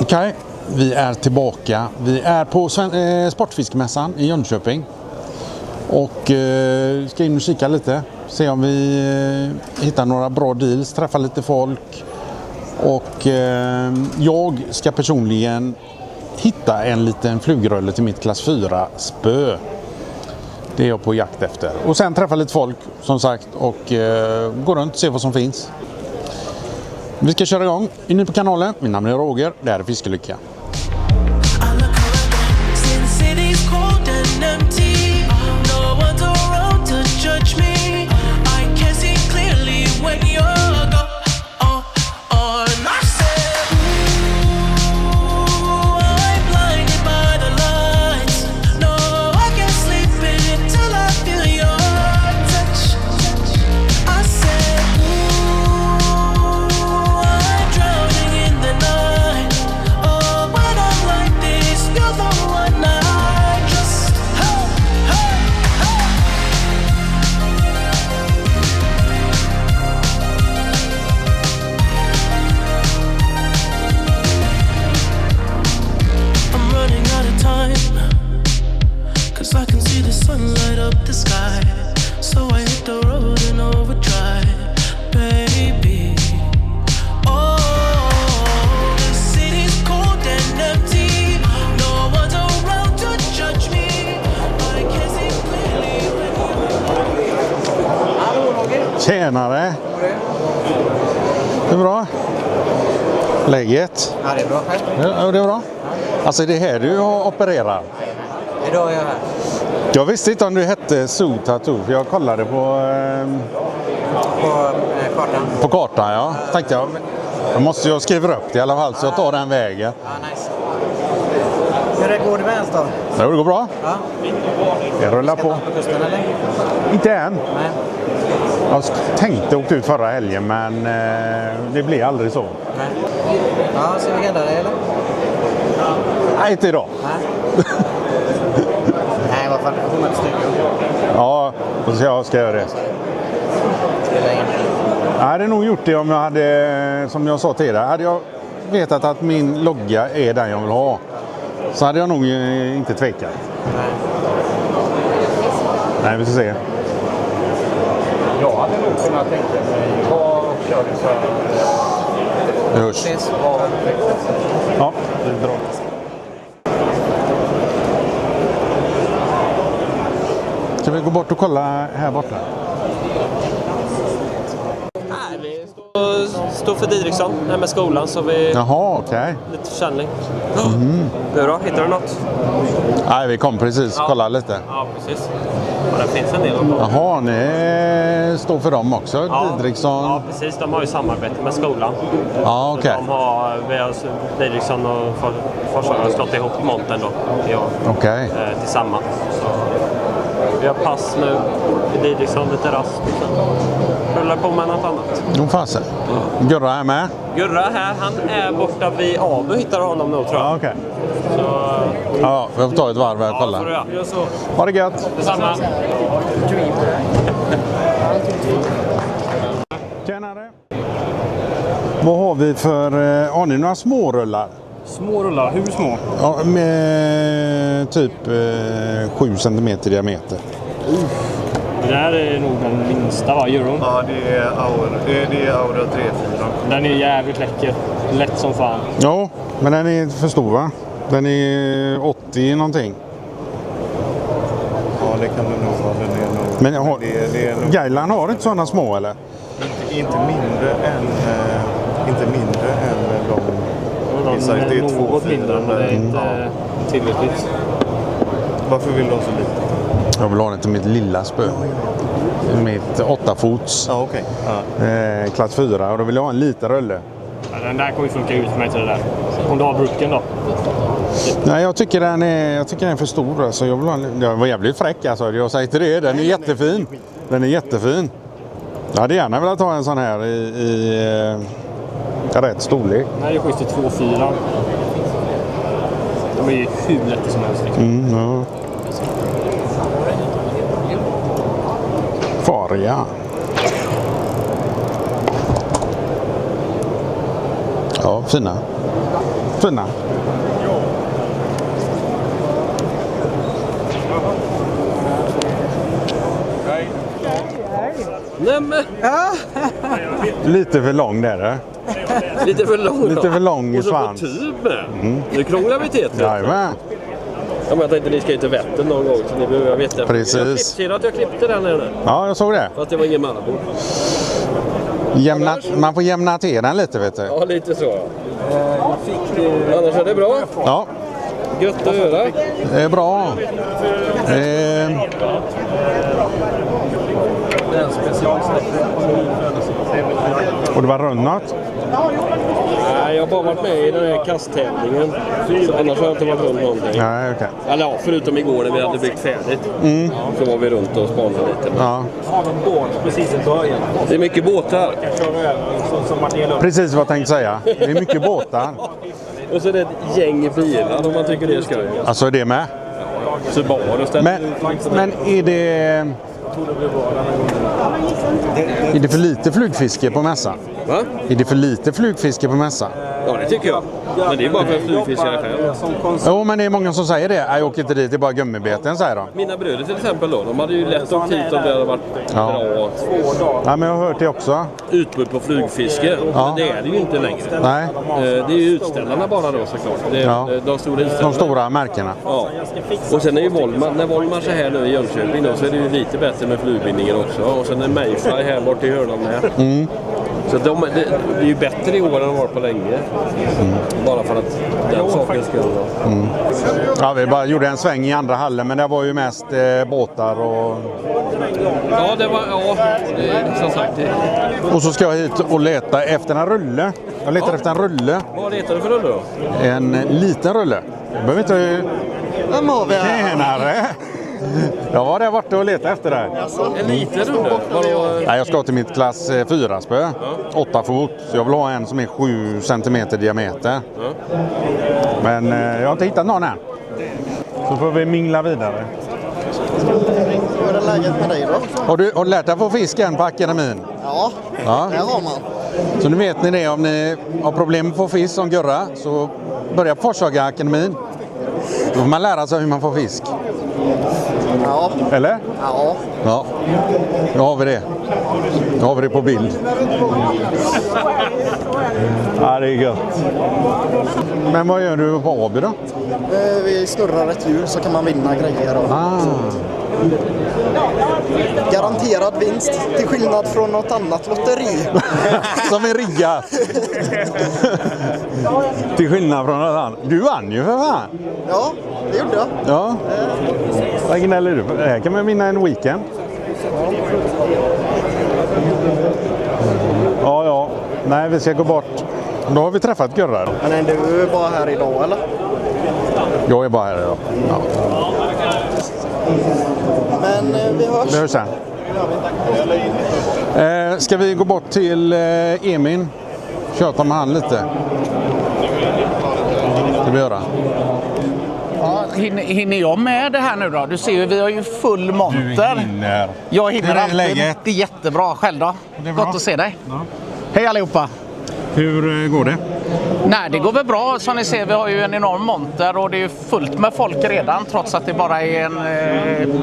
Okej, vi är tillbaka. Vi är på Sportfiskmässan i Jönköping. Och ska in och kika lite. Se om vi hittar några bra deals, träffa lite folk. Och jag ska personligen hitta en liten flugrulle till mitt klass 4 spö. Det är jag på jakt efter. Och sen träffa lite folk som sagt och gå runt och se vad som finns. Vi ska köra igång. Är ni på kanalen? Min namn är Roger. Det här är Fiskelycka. Tjänare! Det är bra. Läget? Ja, det är bra. Ja, det är bra. Alltså det här du opererar. Idag är jag här. Jag visste inte om du hette Zoo Tattoo, för jag kollade på Kartan. På kartan, ja. Tänkte jag måste ju skriva upp det i alla fall, så jag tar den vägen. Ja, nice. Hur går det med ens då? Ja, det går bra. Ja. Jag rullar på. På kusten eller? Inte än. Nej. Jag tänkte åka ut förra helgen, men det blir aldrig så. Nej. Ja, ska vi gälla det eller? Nej, inte idag. Nej. Nej, vad fan. Jag får ett stycke. Ja, så jag ska göra det. Jag hade nog gjort det om jag hade, som jag sa tidigare, hade jag vetat att min logga är den jag vill ha, så hade jag nog inte tvekat. Nej, vi ska se. Jag hade nog kunnat tänka mig, vad kör du så här? Det hörs. Ja, det drar. Ska vi gå bort och kolla här borta? Nej, vi står för Didriksson här med skolan, så vi Jaha, okej. lite försäljning. Du då? Hittar du något? Nej, vi kom precis och kolla lite. Ja, precis. Och det finns en del om dem. Jaha, ni står för dem också, Didriksson? Ja, precis. De har ju samarbete med skolan. Ja, okej. Vi har Didriksson och Forshaga har slått ihop monten då i år. Okej. Tillsammans. Så vi har pass nu i Didriksson, lite rast. Rullar på med något annat. Jo, fasen. Gurra är med? Gurra här, han är borta vid Abu, hittar du honom nog tror jag. Ja, okej. Så, Ja, vi får ta ett varv här och kolla. får du göra. Gör så. Ha det gött! Detsamma. Tjänare! Vad har vi för... Har ni några små rullar? Små rullar, hur små? Ja, med typ 7 cm i diameter. Det där är nog den minsta, va? Euron. Ja, det är Aura 3-4. Den är jävligt läcker. Lätt som fan. Ja, men den är inte för stor, va? Den är 80 någonting. Ja, det kan det nog vara. Den är nog... Men det är nog... Gailan har inte sådana små, eller? Inte mindre än de... De är det är något mindre, men det är inte tillräckligt. Varför vill du ha så lite? Jag vill ha den till mitt lilla spö. Mitt 8-fots. Ja, okej. Ja. Klass 4. Och då vill jag ha en liten rulle. Ja, den där kommer ju funka ut med till det där. Om du har bruken då? Nej, jag tycker den är för stor. Alltså, jag vill ha den var jävligt fräck, alltså. Jag säger till det. Den är jättefin. Den är jättefin. Jag hade gärna velat ha en sån här i rätt storlek. Den här är schysst i 2-4. De är ju hur lätta som helst. Liksom. Ja. Faria. Ja, fina. Fina. Nämen! Lite för lång där. Lite för lång. Lite för lång i och så svans. på tub med. Nu krånglar vi till det. Jajamän. Ja, men jag tänkte att ni ska till Vättern någon gång så ni behöver veta. Precis. Ser du att jag klippte den här nu? Ja, jag såg det. Fast det var ingen Marabou. Man får jämna till den lite, vet du. Ja, lite så. Annars är det bra. Ja, Gött att höra. det är bra. Och det var runnat. Nej, jag har bara varit med i den här kasttävlingen. Så annars har jag inte varit runt någonting. Nej, okej. Eller ja, förutom igår när vi hade byggt färdigt. Så var vi runt och spanade lite. Ja. Precis i början. Det är mycket båtar. Precis vad jag tänkte säga. Det är mycket båtar. Och så är det ett gäng bilar om man tycker det är skoj. Alltså är det med. Subaru ställer Men är det för lite flugfiske på mässan? Va? Är det för lite flugfiske på mässan? Ja, det tycker jag. Men det är bara för flugfiskare själv. Jo, men det är många som säger det. Jag åker inte dit, det är bara gummibeten, säger de. Mina bröder till exempel då, de hade ju lätt åkt hit om det hade varit bra Ja, men jag har hört det också. utbud på flugfiske. Ja. Men det är det ju inte längre. Nej, Det är ju utställarna bara då såklart. Det är Ja. de stora de utställarna. stora märkena. Ja. Och sen är ju Volmar, när Volmar är här nu i Jönköping då, så är det ju lite bättre med flugbindningen också. Och sen är Mayfly här bort i hörnan här. Så det är ju bättre i år än de har varit på länge. Bara för att den saken skull. Ja, vi bara gjorde en sväng i andra hallen, men det var ju mest båtar och... Ja, det var... Ja, som sagt. Och så ska jag hit och leta efter en rulle. Jag letar efter en rulle. Vad letar du för rulle då? En liten rulle. Jag behöver inte... Vem har vi här? Tjenare! Jag var där borta och letade efter det. En liten rulle? Vadå? Nej, jag ska till mitt klass 4-spö. 8 fot. Så jag vill ha en som är 7 centimeter diameter. Men jag har inte hittat någon än. Så får vi mingla vidare. Hur är det läget med dig då? Har du lärt dig få fisk än på akademin? Ja, Ja. där har man. Så nu vet ni det, om ni har problem med att få fisk som Gurra, så börja på Forshaga akademin. Då får man lära sig hur man får fisk. Ja, Eller? ja. Ja, då har vi det. Då har vi det på bild. Ja, det är gött. Men vad gör du på Åby då? Vi snurrar ett hjul så kan man vinna grejer. Och garanterad vinst till skillnad från något annat lotteri. Som är riggat. Till skillnad från något annat. Du vann ju för fan. Ja, det gjorde jag. Ja. Vad gnäller du på? Här kan man vinna en weekend. Ja, ja. Nej, vi ska gå bort. Då har vi träffat Gurra. Men är du bara här idag eller? Jag är bara här idag. Ja. Men vi hörs. Vi hörs sen. Ska vi gå bort till Emin? Köta med han lite. Det vi göra. Ja, hinner jag med det här nu då? Du ser ju, vi har ju full monter. hinner. Jag hinner Hur är alltid. läget? Det är jättebra. Själv då? Det är bra. Gott att se dig. Ja. Hej allihopa. Hur går det? Nej, det går väl bra. Som ni ser, vi har ju en enorm monter och det är ju fullt med folk redan trots att det bara är en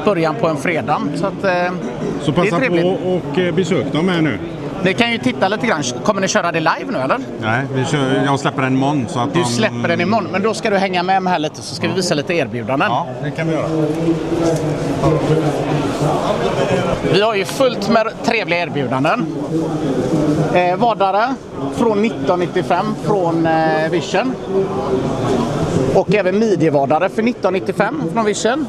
början på en fredag. Så, att, Så det är passa trevligt. på och besök dem här nu. Ni kan ju titta lite grann. Kommer ni köra det live nu eller? Nej, jag släpper en imorgon. Så att Du släpper den imorgon, men då ska du hänga med här lite så ska vi visa lite erbjudanden. Ja, det kan vi göra. Vi har ju fullt med trevliga erbjudanden. Vadare från 1995 från Vision. Och även midjevadare för 1995 från Vision.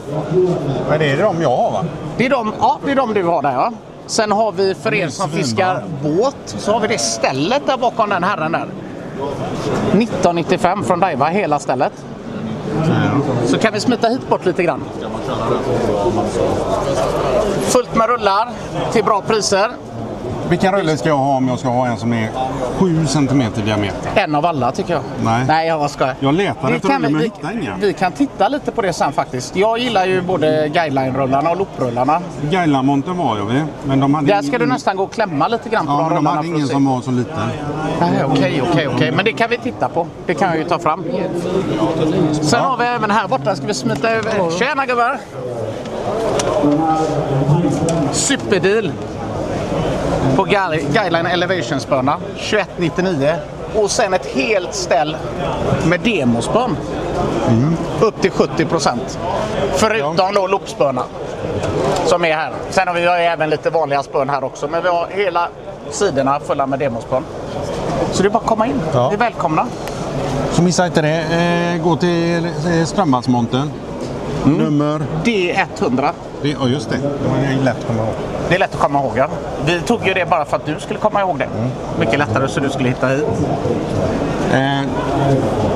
Men det är de jag har, va? Det är de du har där, ja. Sen har vi för er som fiskar båt så har vi det stället där bakom den herren där. 1995 från Daiwa, hela stället. Så kan vi smita hit bort lite grann. Fullt med rullar till bra priser. Vilken rulle ska jag ha om jag ska ha en som är 7 cm i diameter? En av alla tycker jag. Nej. Jag ska. Jag letar efter rullar men hittar inga. Vi kan titta lite på det sen faktiskt. Jag gillar ju både guideline-rullarna och looprullarna. Guideline-monten var jag vid. Men de hade Där ska du nästan gå och klämma lite grann på Ja, de men de rullarna. hade ingen som var så liten. Okej. Men det kan vi titta på. Det kan jag ju ta fram. Sen har vi även här borta. Ska vi smita över? Tjena gubbar! Superdeal på Guideline Elevation-spöna 2199 och sen ett helt ställ med demospön upp till 70%, förutom då loopspöna som är här. Sen har vi även lite vanliga spön här också, men vi har hela sidorna fulla med demospön, så det är bara att komma in. Ja. Ni är välkomna. Så missa inte det. Gå till Strömvalsmonten. Nummer... D100. Ja, just det. Det är lätt att komma ihåg. Det är lätt att komma ihåg. Ja. Vi tog ju det bara för att du skulle komma ihåg det. Mycket lättare så du skulle hitta hit.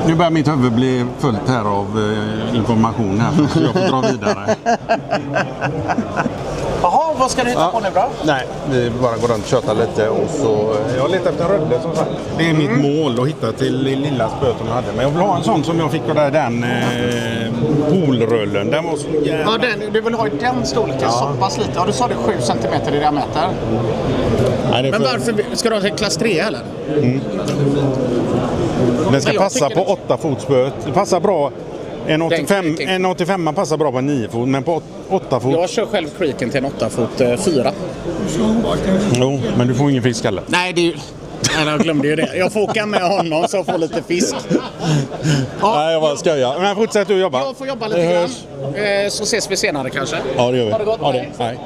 Nu börjar mitt huvud bli fullt här av information här, så jag får dra vidare. Jaha, vad ska du hitta på nu då? Nej, vi bara går runt och köta lite och så... Jag har letat efter en rulle som sagt. Det är mitt mål att hitta till lilla spöet som jag hade. Men jag vill ha en sån som jag fick av den poolrullen. Den var så jävla... Ja, du vill ha i den storleken, så pass lite. Ja, du sa det 7 cm i diameter. Nej, det är Men varför ska du ha till klass 3 eller? Den ska jag passa tycker på 8 fotspöet. Det passar bra. En 85 passar bra på 9 fot, men på 8 fot... Jag kör själv creeken till en 8 fot 4. Jo, men du får ingen fisk heller. Nej, det är ju... Nej, jag glömde ju det. Jag får åka med honom så jag får lite fisk. Ja, Nej, jag bara skojar. Men fortsätt du jobba. jag får jobba lite grann. Så ses vi senare kanske. Ja, det gör vi. Ha det gott. Ja, det. Nej.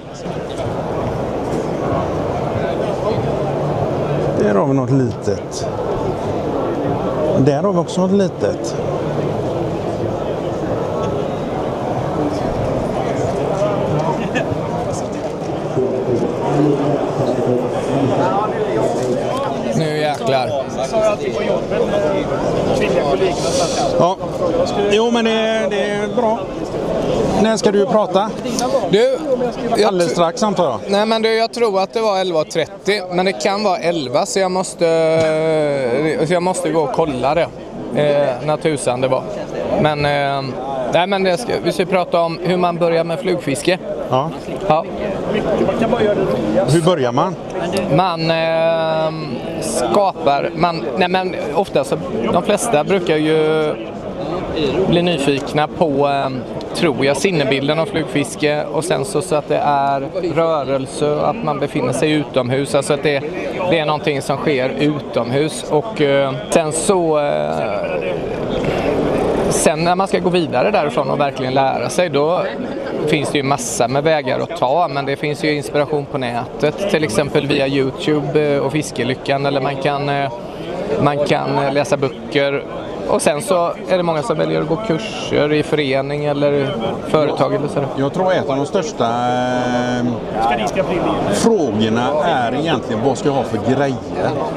Där har vi något litet. Där har vi också något litet. Nu jäklar. Ja. Jo, men det är bra. När ska du prata? Du, Alldeles strax antar jag. nej men du, jag tror att det var 11.30, men det kan vara 11 så jag måste gå och kolla det när tusan det var. Men nej, men vi ska prata om hur man börjar med flugfiske. Ja. Ja. Hur börjar man? Man skapar, nej men ofta så, de flesta brukar ju bli nyfikna på, tror jag, sinnebilden av flugfiske och sen så att det är rörelse, att man befinner sig utomhus, alltså att det är någonting som sker utomhus och sen när man ska gå vidare därifrån och verkligen lära sig, då finns det ju massa med vägar att ta, men det finns ju inspiration på nätet, till exempel via YouTube och Fiskelyckan, eller man kan läsa böcker. Och sen så är det många som väljer att gå kurser i förening eller företag eller sådär. Jag tror att en av de största frågorna är egentligen vad ska jag ha för grejer.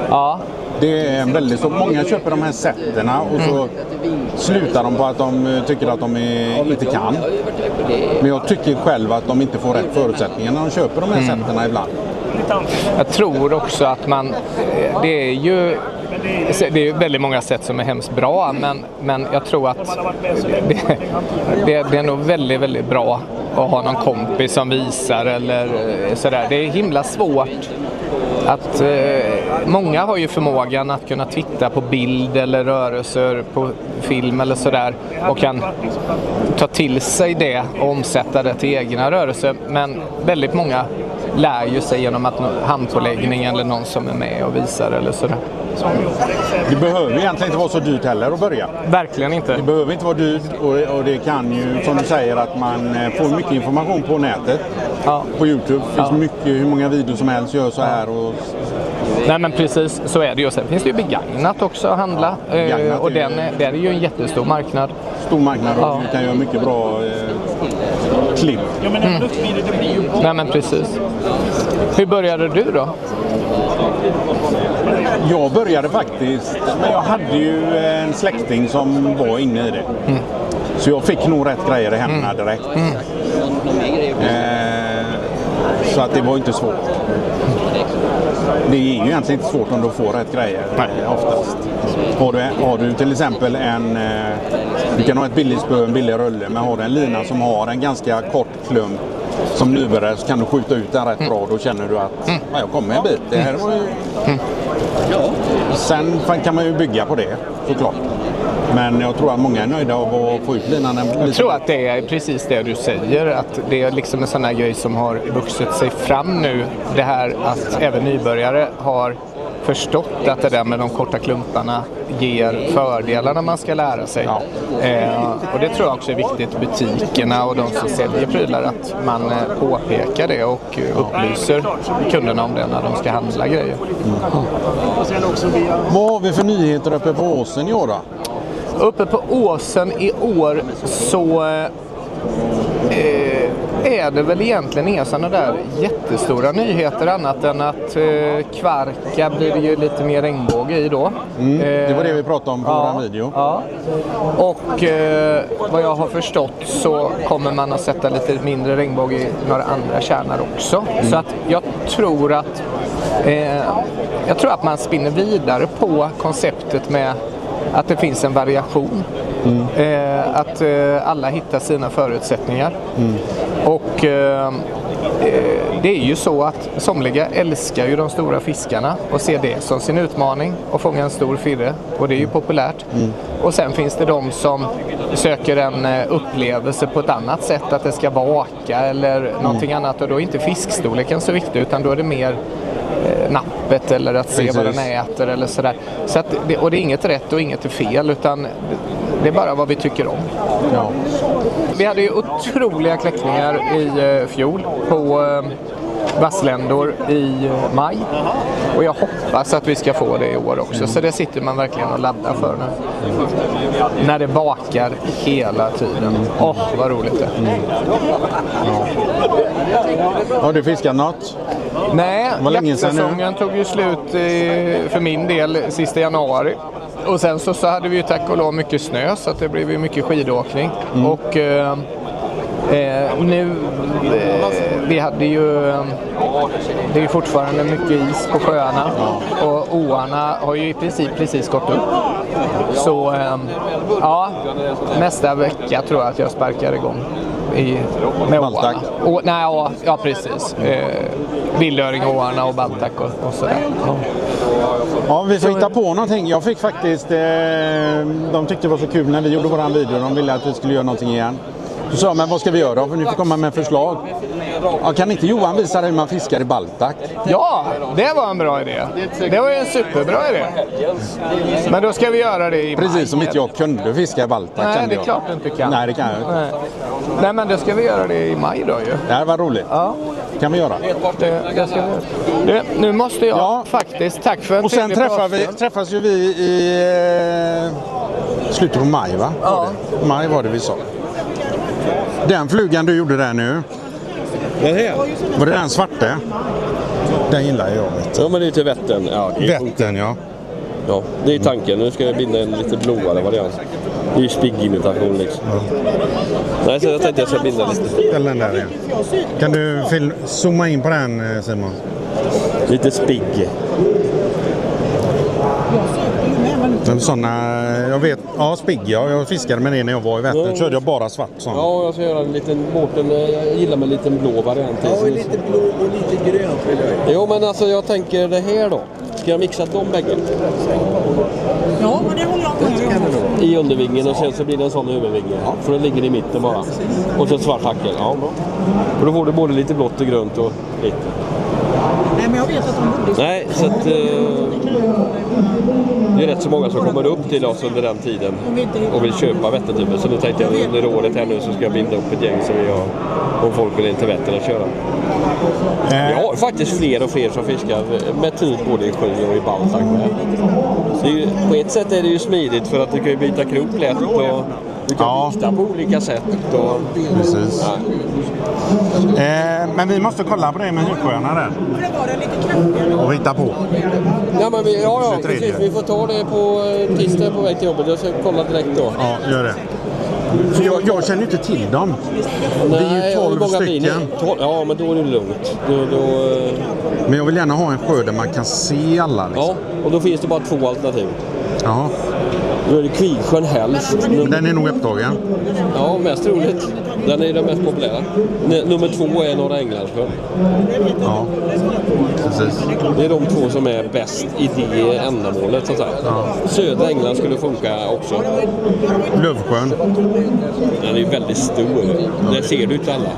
Ja. Det är väldigt så. Många köper de här sätterna och så slutar de på att de tycker att de inte kan. Men jag tycker själv att de inte får rätt förutsättningar när de köper de här sätterna ibland. Jag tror också att det är ju väldigt många sätt som är hemskt bra, men jag tror att det är nog väldigt, väldigt bra att ha någon kompis som visar eller sådär. Det är himla svårt att många har ju förmågan att kunna titta på bild eller rörelser på film eller sådär och kan ta till sig det och omsätta det till egna rörelser, men väldigt många lär ju sig genom att handpåläggning eller någon som är med och visar eller sådär. Det behöver egentligen inte vara så dyrt heller att börja. Verkligen inte. Det behöver inte vara dyrt och det kan ju, som du säger, att man får mycket information på nätet. Ja. På YouTube finns mycket, hur många videos som helst gör så här. Och... Nej men precis, så är det ju. Sen finns det ju begagnat också att handla. Och det är ju en jättestor marknad. Stor marknad och du kan göra mycket bra klipp. Nej men precis. Hur började du då? Jag började faktiskt, men jag hade ju en släkting som var inne i det. Så jag fick nog rätt grejer i händerna direkt. Så att det var inte svårt. Det är ju egentligen inte svårt om du får rätt grejer oftast. Har du till exempel du kan ha ett billigt spö, en billig rulle, men har du en lina som har en ganska kort klump som nybörjare, så kan du skjuta ut den rätt bra. Då känner du att jag kommer en bit. Det här var ju... Sen kan man ju bygga på det, såklart. Men jag tror att många är nöjda av att få ut linan. Jag tror att det är precis det du säger, att det är liksom en sån här grej som har vuxit sig fram nu. Det här att även nybörjare har förstått att det där med de korta klumparna ger fördelar när man ska lära sig. Ja. Och det tror jag också är viktigt i butikerna och de som säljer prylar, att man påpekar det och upplyser kunderna om det när de ska handla grejer. Vad har vi för nyheter uppe på Åsen i år då? Uppe på Åsen i år så är det väl egentligen inga sådana där jättestora nyheter, annat än att Kvarka blir det ju lite mer regnbåge i då. Det var det vi pratade om på vår video. Ja. Och vad jag har förstått så kommer man att sätta lite mindre regnbåge i några andra kärnor också. Så att jag tror att man spinner vidare på konceptet med att det finns en variation. Att alla hittar sina förutsättningar. Och det är ju så att somliga älskar ju de stora fiskarna och ser det som sin utmaning och fånga en stor firre, och det är ju populärt. Och sen finns det de som söker en upplevelse på ett annat sätt, att det ska vaka eller någonting annat, och då är inte fiskstorleken så viktig, utan då är det mer nappet eller att se vad den äter eller sådär. Så att och det är inget rätt och inget är fel, utan det är bara vad vi tycker om. Ja. Vi hade ju otroliga kläckningar i fjol på vassländor i maj, och jag hoppas att vi ska få det i år också. Så det sitter man verkligen och laddar för nu. När det bakar hela tiden. Vad roligt det. Har du fiskat något? Nej, jaktsäsongen tog ju slut för min del sista januari. Och sen så hade vi ju tack och lov mycket snö, så att det blev ju mycket skidåkning. Och nu vi hade ju det är ju fortfarande mycket is på sjöarna, och åarna har ju i princip precis gått upp. Så nästa vecka tror jag att jag sparkar igång med åarna. Ja precis. Villöring-åarna och Baltack och sådär. Ja, vi får hitta på någonting. Jag fick faktiskt, de tyckte det var så kul när vi gjorde våran video. De ville att vi skulle göra någonting igen. Så sa jag, men vad ska vi göra? För ni får komma med förslag. Ja, kan inte Johan visa hur man fiskar i Baltack? Ja, det var en bra idé. Det var ju en superbra idé. Men då ska vi göra det i maj. Precis som inte jag kunde fiska i Baltack. Nej, det är klart du inte kan. Nej, det kan jag inte. Nej, men då ska vi göra det i maj då ju. Det här var roligt. Ja. Kan vi göra. Det ska vi göra. Nu måste jag faktiskt, tack för en och sen träffas ju vi i slutet på maj, va? Ja. Maj var det vi sa. Den flugan du gjorde där nu. Var det den svarte? Den gillar jag. Ja, men det är till Vättern. Ja, Vättern, ja. Ja, det är tanken. Nu ska jag binda en lite blåare variant. Det är ju spigg-imitation liksom. Nej, så jag tänkte jag ska binda lite. Den där igen. Kan du zooma in på den, Simon? Lite spigg. Sådana, jag vet, spigg, jag fiskade med det när jag var i Vättern. Körde jag bara svart sån. Ja, jag ska göra en liten båten. Jag gillar med en liten blå variant. Ja, och lite blå och lite grönt vill jag. Jo, men alltså jag tänker det här då. Ska jag mixa de bägge? Ja, men det håller jag med. I undervingen, och sen så blir det en sån övervinge. Ja. För den ligger i mitten bara. Och så svart hackel. Ja, bra. Och då får du både lite blått och grönt och lite. Nej, men jag vet att de borde... Nej, så att... det är rätt så många som kommer upp till oss under den tiden och vill köpa Vättertuber. Så nu tänkte jag under året här nu så ska jag binda upp ett gäng så vi har, om folk vill in till Vättern att köra. Jag har faktiskt fler och fler som fiskar med typ både i sjö och i Baltack med. Det är ju, på ett sätt är det ju smidigt för att du kan ju byta krok lätt och du kan vikta på olika sätt. Och, precis. Ja. Men vi måste kolla på det med hursjöarna där. Och hitta på. Ja, men precis. Vi får ta det på tisdag på väg till jobbet. Jag ska kolla direkt då. Ja, gör det. För jag känner ju inte till dem. Det är ju 12 stycken. Ja, men då är det lugnt. Då, Men jag vill gärna ha en sjö där man kan se alla. Liksom. ja, och då finns det bara 2 alternativ. Ja. Då är det Kviksjön helst. Men den är nog upptagen. Ja, mest roligt. Den är den mest populära. Nummer 2 är Norra Änglandsjön. Ja, precis. Det är de 2 som är bäst i det ändamålet. Så att säga. Ja. Södra England skulle funka också. Lövsjön. Den är ju väldigt stor. Det ser du inte alla.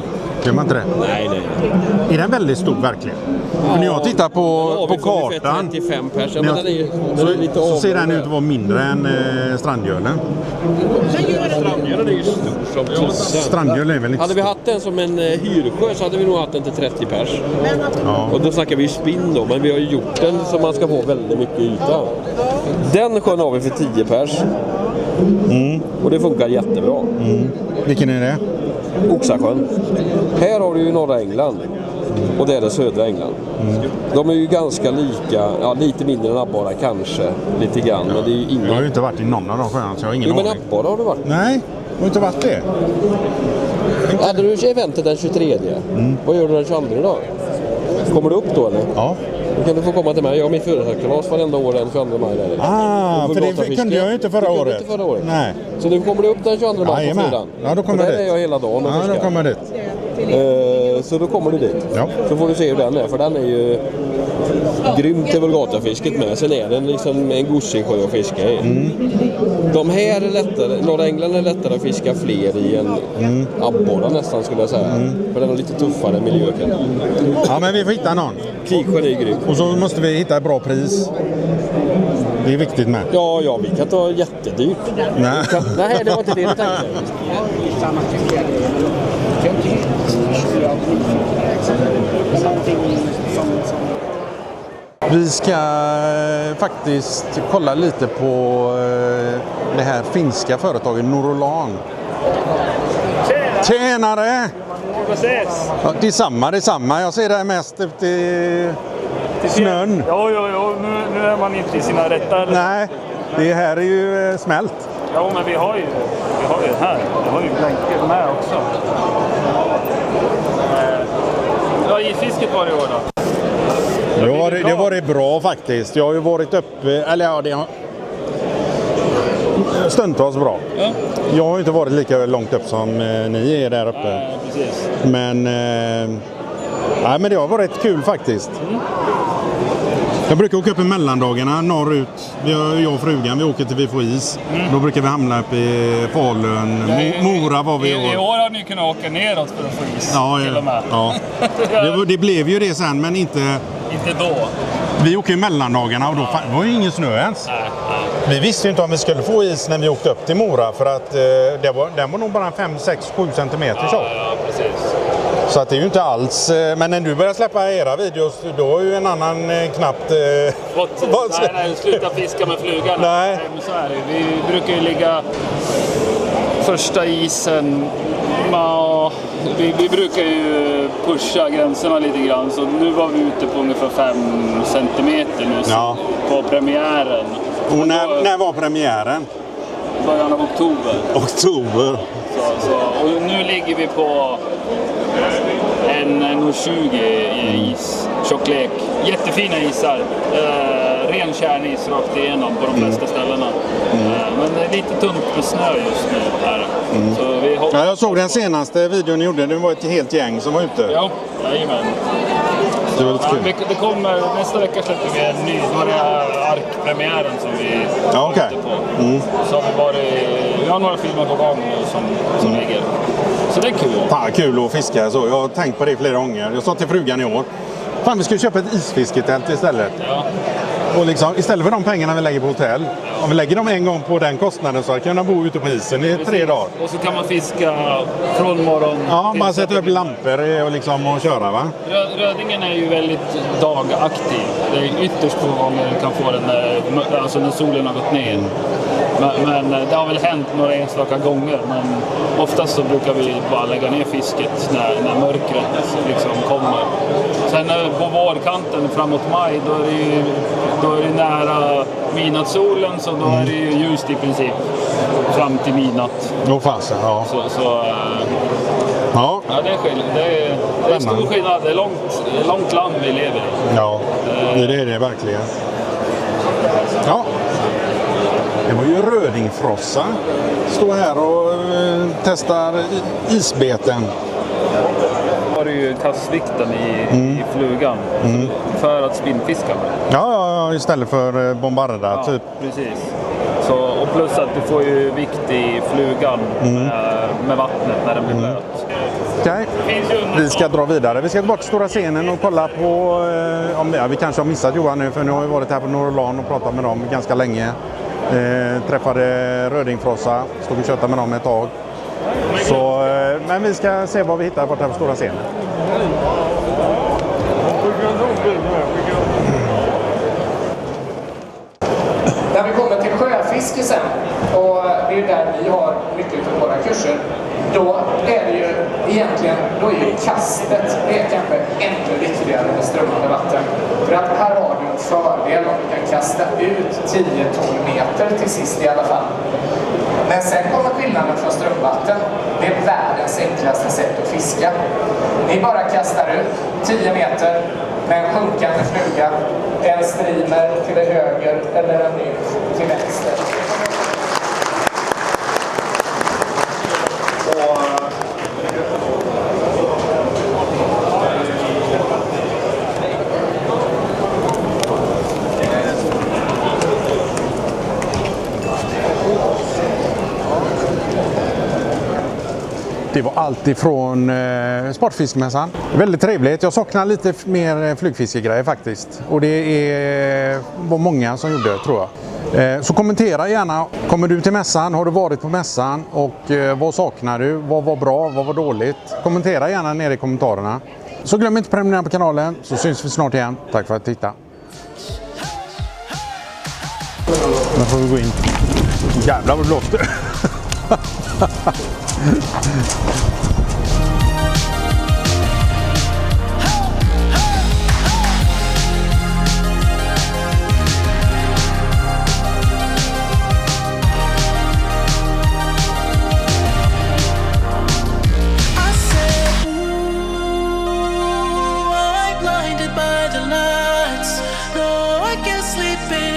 Gör man inte det? Nej. Är den väldigt stor verkligen? För när jag tittar på kartan 35 pers. Ja, när men jag, den är lite så ser den ut att vara mindre än Strandgölen. Strandgölen är ju stor som tusan. Strandgölen är väl inte Hade vi stor. haft den som en hyrsjö så hade vi nog haft den till 30 pers. Ja. Och då snackar vi ju spinn då, men vi har ju gjort den så man ska få väldigt mycket yta. Den sjön har vi för 10 pers. Och det funkar jättebra. Vilken är det? Oxasjön. Här har du ju norra England. Och det är det södra England. De är ju ganska lika, ja, lite mindre än Abbara kanske, lite grann. Men det är ju Jag har ingen... ju inte varit i någon av de sjöarna så jag har ingen Jo, men aning. Abbara har du varit. Nej, jag har inte varit det. Hade du eventet den 23? Vad gör du den 22 då? Kommer du upp då eller? Ja. Då kan du få komma till mig. Jag har mitt födelsedagskalas varenda år den 22 maj. Där. För det kunde jag ju inte förra året. Inte förra året. Nej. Så nu kommer du upp den 22 maj på Jajamän. fredagen. Ja, då kommer jag jag dit. Där är jag hela dagen och Ja, då fiskar. kommer jag dit. Så då kommer du dit. Ja. Så får du se hur den är. För den är ju grymt till vulgatafisket med. Sen är den liksom en gossesjö att fiska i. De här är lättare. Norra England är lättare att fiska fler i än Abbara nästan skulle jag säga. För den har lite tuffare miljö. Ja, men vi får hitta någon. Kviksjön är grym. Och så måste vi hitta ett bra pris. Det är viktigt med. Ja, vi kan ta jättedyrt. Nej. Nej, det var inte det jag tänkte. Vi ska faktiskt kolla lite på det här finska företaget Norolan. Tjenare! Ja, detsamma. Jag ser det här mest ute i snön. Jo. Nu är man inte i sina rätta. Nej, det här är ju smält. Jo, men vi har ju här. Vi har ju blänkor med också. Ja, isfisket var det i år då? Det var det bra faktiskt. Jag har ju varit uppe, eller ja, det har stundtals bra. Ja. Jag har ju inte varit lika långt upp som ni är där uppe. Ja, precis. Men, men det har varit kul faktiskt. Jag brukar åka upp i mellandagarna norrut. Jag och frugan, vi åker till vi får is. Då brukar vi hamna uppe i Falun. Mora var vi I år har ni kunnat åka neråt för att få is till och med. Ja. Det blev ju det sen, men inte då. Vi åker i mellandagarna och då var ju ingen snö ens. Nej. Vi visste ju inte om vi skulle få is när vi åkte upp till Mora för att den var nog bara 5-6-7 centimeter tjock. Ja, precis. Så att det är ju inte alls... Men när du börjar släppa era videos, då är ju en annan knappt... Nej, sluta fiska med flugan. Nej. Men så är det. Vi brukar ju ligga första isen. Vi brukar ju pusha gränserna lite grann. Så nu var vi ute på ungefär 5 centimeter nu på premiären. Och när var premiären? Början av oktober. Oktober. Och nu ligger vi på 1,20 i is, tjocklek. Jättefina isar. Ren kärnis rakt igenom på de flesta ställena. Men det är lite tunt med snö just nu här. Så vi ja, jag såg den senaste videon ni gjorde. Det var ett helt gäng som var ute. Ja, jajamän. Det var lite kul. Det kommer, nästa vecka släpper vi en ny. Då är det arkpremiären som vi är ute på. Så har vi har några filmer på gång som ligger. Så det är kul. Fan, kul att fiska så. Jag har tänkt på det flera gånger. Jag sa till frugan i år. Fan, vi ska köpa ett isfisketält istället. Ja. Och liksom, istället för de pengarna vi lägger på hotell. Om vi lägger dem en gång på den kostnaden så kan man bo ute på isen i 3 dagar. Och så kan man fiska från morgon. Ja, man sätter upp lampor och köra va? Rödingen är ju väldigt dagaktiv. Det är ytterst få gånger du kan få den när solen har gått ner. Men det har väl hänt några enstaka gånger. Men oftast så brukar vi bara lägga ner fisket när mörkret liksom kommer. Sen på vårkanten framåt maj då är det nära midnattssolen så då är det ju ljust i princip fram till midnatt. Då fanns det, ja. Ja, det är skillnad. Det är stor skillnad. Det är långt land vi lever i. Ja, det är det verkligen. Ja, det var ju rödingfrossa. Står här och testar isbeten. Har du ju kastvikten i flugan för att spinnfiska med. Ja, istället för bombarda typ. Precis. Så, och plus att du får ju vikt i flugan med vattnet när den blir blöt. Okej, vi ska dra vidare. Vi ska tillbaka till stora scenen och kolla på vi kanske har missat Johan nu, för nu har vi varit här på Norrland och pratat med dem ganska länge. Träffade Rödingfrossa, stod och köttade med dem ett tag. Så, men vi ska se vad vi hittar bort här på stora scenen. När vi kommer till sjöfiske sen, och det är där vi har mycket av våra kurser, då är det ju egentligen, då är ju kastet, det är kanske ännu viktigare med strömmande vatten. För att här har du en fördel om du kan kasta ut 10-12 meter till sist i alla fall. Men sen kommer skillnaden från strömvatten. Det är världens enklaste sätt att fiska. Ni bara kastar ut 10 meter med en sjunkande fluga, en streamer till det höger eller en nymf till vänster. Det var allt ifrån Sportfiskemässan. Väldigt trevligt. Jag saknar lite mer flugfiskegrejer faktiskt. Och det var många som gjorde, tror jag. Så kommentera gärna. Kommer du till mässan? Har du varit på mässan? Och vad saknar du? Vad var bra? Vad var dåligt? Kommentera gärna nere i kommentarerna. Så glöm inte att prenumerera på kanalen, så syns vi snart igen. Tack för att du tittade. Nu får vi gå in. Jävlar vad blåste. Blinded by the lights, no, I can't sleep in